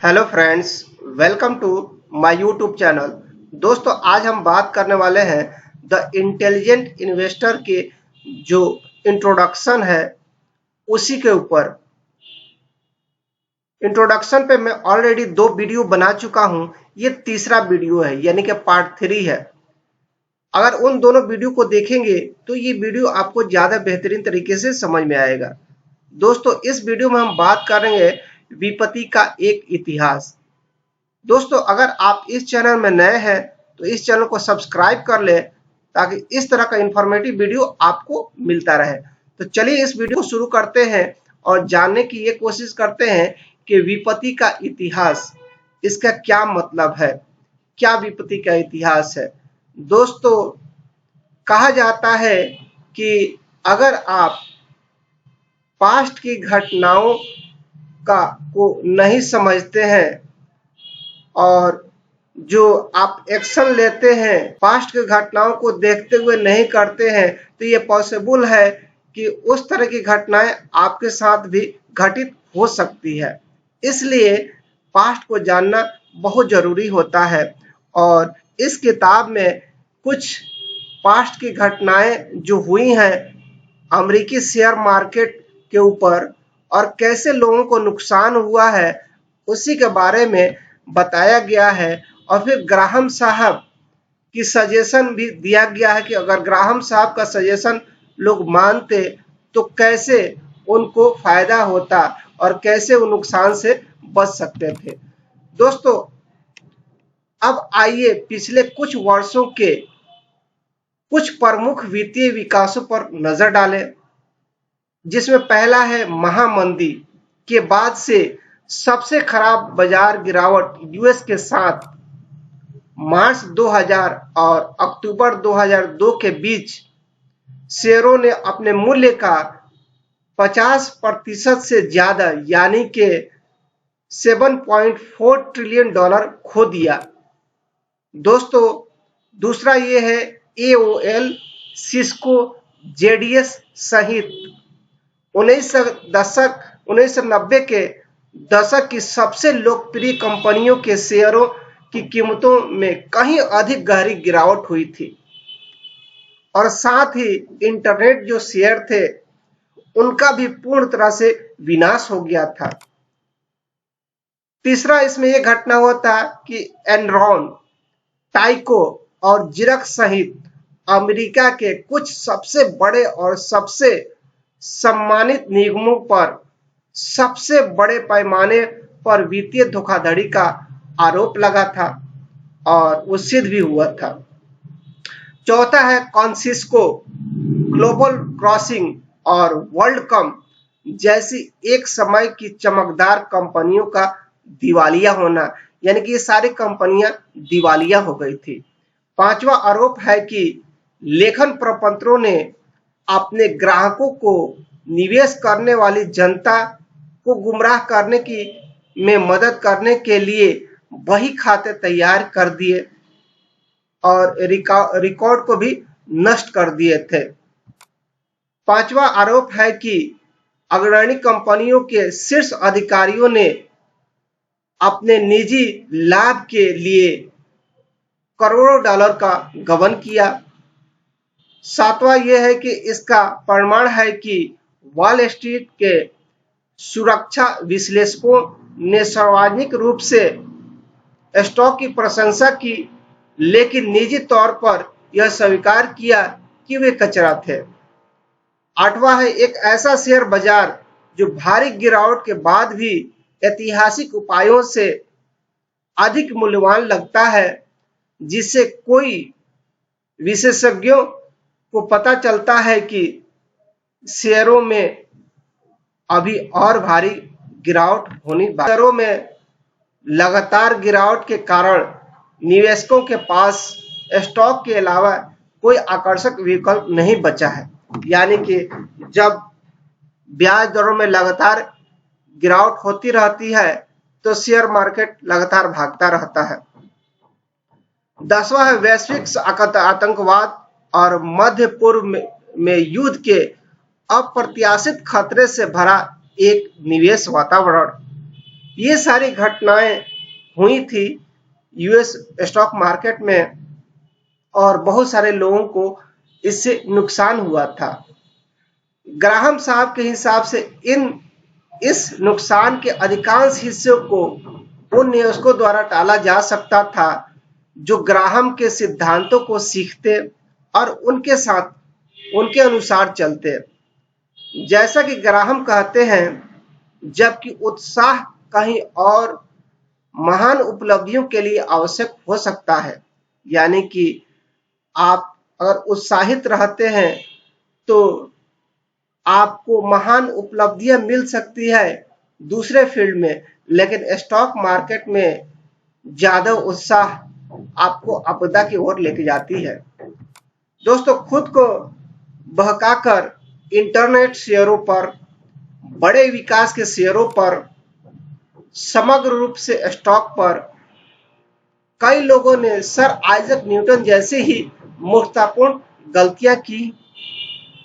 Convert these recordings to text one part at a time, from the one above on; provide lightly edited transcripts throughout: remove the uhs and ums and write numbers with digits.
Hello friends, welcome to my YouTube channel. दोस्तों, आज हम बात करने वाले हैं द इंटेलिजेंट इन्वेस्टर के जो इंट्रोडक्शन है उसी के ऊपर। इंट्रोडक्शन पे मैं ऑलरेडी 2 वीडियो बना चुका हूं। ये तीसरा वीडियो है, यानी कि पार्ट 3 है। अगर उन दोनों वीडियो को देखेंगे तो ये वीडियो आपको ज़्यादा बेहतरीन तरीके से समझ में आएगा। दोस्तों, इस वीडियो में हम बात करेंगे विपत्ति का एक इतिहास। दोस्तों, अगर आप इस चैनल में नए हैं तो इस चैनल को सब्सक्राइब कर लें ताकि इस तरह का इंफॉर्मेटिव वीडियो आपको मिलता रहे। तो चलिए इस वीडियो को शुरू करते हैं और जानने की ये कोशिश करते हैं कि विपत्ति का इतिहास, इसका क्या मतलब है, क्या विपत्ति का इतिहास है। दोस्तों, कहा जाता है कि अगर आप पास्ट की घटनाओं को नहीं समझते हैं और जो आप एक्शन लेते हैं पास्ट की घटनाओं को देखते हुए नहीं करते हैं तो ये पॉसिबल है कि उस तरह की घटनाएं आपके साथ भी घटित हो सकती है। इसलिए पास्ट को जानना बहुत जरूरी होता है और इस किताब में कुछ पास्ट की घटनाएं जो हुई हैं अमेरिकी शेयर मार्केट के ऊपर और कैसे लोगों को नुकसान हुआ है उसी के बारे में बताया गया है। और फिर ग्राहम साहब की सजेशन भी दिया गया है कि अगर ग्राहम साहब का सजेशन लोग मानते तो कैसे उनको फायदा होता और कैसे वो नुकसान से बच सकते थे। दोस्तों, अब आइए पिछले कुछ वर्षों के कुछ प्रमुख वित्तीय विकासों पर नजर डालें, जिसमें पहला है महामंदी के बाद से सबसे खराब बाजार गिरावट यूएस के साथ मार्च 2000 और अक्टूबर 2002 के बीच शेयरों ने अपने मूल्य का 50% से ज्यादा यानी कि $7.4 ट्रिलियन खो दिया। दोस्तों, दूसरा ये है एओएल, सिस्को, जेडीएस सहित 1990 के दशक की सबसे लोकप्रिय कंपनियों के शेयरों की कीमतों में कहीं अधिक गहरी गिरावट हुई थी और साथ ही इंटरनेट जो शेयर थे उनका भी पूर्ण तरह से विनाश हो गया था। तीसरा इसमें यह घटना हुआ था कि एनरॉन, टाइको और जिरक्स सहित अमेरिका के कुछ सबसे बड़े और सबसे सम्मानित निगमों पर सबसे बड़े पैमाने पर वित्तीय धोखाधड़ी का आरोप लगा था और वो सिद्ध भी हुआ था। चौथा है कॉन्सिस्को, ग्लोबल क्रॉसिंग और वर्ल्डकॉम जैसी एक समय की चमकदार कंपनियों का दिवालिया होना, यानी कि ये सारी कंपनियां दिवालिया हो गई थी। पांचवा आरोप है कि लेखन प्रपत्रों ने अपने ग्राहकों को निवेश करने वाली जनता को गुमराह करने की में मदद करने के लिए वही खाते तैयार कर दिए और रिकॉर्ड को भी नष्ट कर दिए थे। पांचवा आरोप है कि अग्रणी कंपनियों के शीर्ष अधिकारियों ने अपने निजी लाभ के लिए करोड़ों डॉलर का गबन किया। सातवां यह है कि इसका प्रमाण है कि वॉल स्ट्रीट के सुरक्षा विश्लेषकों ने सार्वजनिक रूप से स्टॉक की प्रशंसा की, लेकिन निजी तौर पर यह स्वीकार किया कि वे कचरा थे। आठवां है एक ऐसा शेयर बाजार जो भारी गिरावट के बाद भी ऐतिहासिक उपायों से अधिक मूल्यवान लगता है, जिससे कोई विशेषज्ञों को पता चलता है कि शेयरों में अभी और भारी गिरावट होनी बाकी। शेयरों में लगातार गिरावट के कारण निवेशकों के पास स्टॉक के अलावा कोई आकर्षक विकल्प नहीं बचा है, यानी कि जब ब्याज दरों में लगातार गिरावट होती रहती है तो शेयर मार्केट लगातार भागता रहता है। 10वां है वैश्विक आतंकवाद और मध्य पूर्व में युद्ध के अप्रत्याशित खतरे से भरा एक निवेश वातावरण। ये सारी घटनाएं हुई थी यूएस स्टॉक मार्केट में और बहुत सारे लोगों को इससे नुकसान हुआ था। ग्राहम साहब के हिसाब से इस नुकसान के अधिकांश हिस्सों को उन निवेशकों द्वारा टाला जा सकता था जो ग्राहम के सिद्धांतों को सीखते और उनके अनुसार चलते। जैसा कि ग्राहम कहते हैं, जबकि उत्साह कहीं और महान उपलब्धियों के लिए आवश्यक हो सकता है, यानी कि आप अगर उत्साहित रहते हैं तो आपको महान उपलब्धियां मिल सकती है दूसरे फील्ड में, लेकिन स्टॉक मार्केट में ज्यादा उत्साह आपको आपदा की ओर लेके जाती है। दोस्तों, खुद को बहकाकर इंटरनेट शेयरों पर, बड़े विकास के शेयरों पर, समग्र रूप से स्टॉक पर कई लोगों ने सर आइजक न्यूटन जैसे ही मूर्खतापूर्ण गलतियां की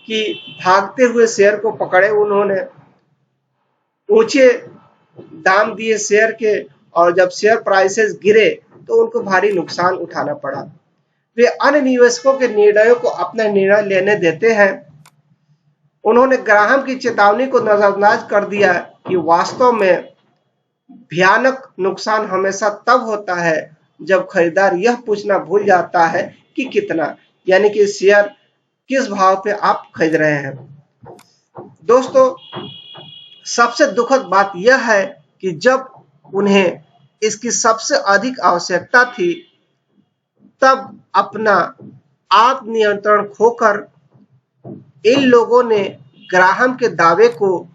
कि भागते हुए शेयर को पकड़े उन्होंने, ऊंचे दाम दिए शेयर के, और जब शेयर प्राइसेस गिरे तो उनको भारी नुकसान उठाना पड़ा। वे अन्य निवेशकों के निर्णयों को अपना निर्णय लेने देते हैं। उन्होंने ग्राहम की चेतावनी को नजरअंदाज कर दिया कि वास्तव में भयानक नुकसान हमेशा तब होता है जब खरीदार यह पूछना भूल जाता है कि कितना, यानी कि शेयर किस भाव पे आप खरीद रहे हैं। दोस्तों, सबसे दुखद बात यह है कि जब उन्हें इसकी सबसे अधिक आवश्यकता थी, तब अपना आत्मनियंत्रण खोकर इन लोगों ने ग्राहम के दावे को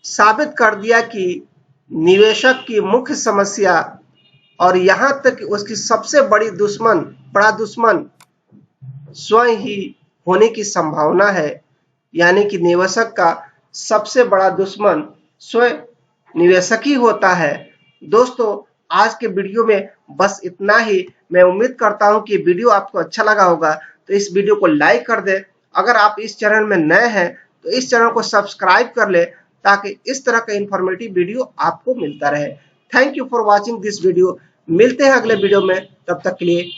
साबित कर दिया कि निवेशक की मुख्य समस्या और यहां तक कि उसकी सबसे बड़ा दुश्मन स्वयं ही होने की संभावना है, यानी कि निवेशक का सबसे बड़ा दुश्मन स्वयं निवेशक ही होता है। दोस्तों, आज के वीडियो में बस इतना ही। मैं उम्मीद करता हूं कि वीडियो आपको अच्छा लगा होगा, तो इस वीडियो को लाइक कर दें। अगर आप इस चैनल में नए हैं तो इस चैनल को सब्सक्राइब कर ले, ताकि इस तरह का इंफॉर्मेटिव वीडियो आपको मिलता रहे। Thank you for watching this video. मिलते हैं अगले वीडियो में, तब तक के लिए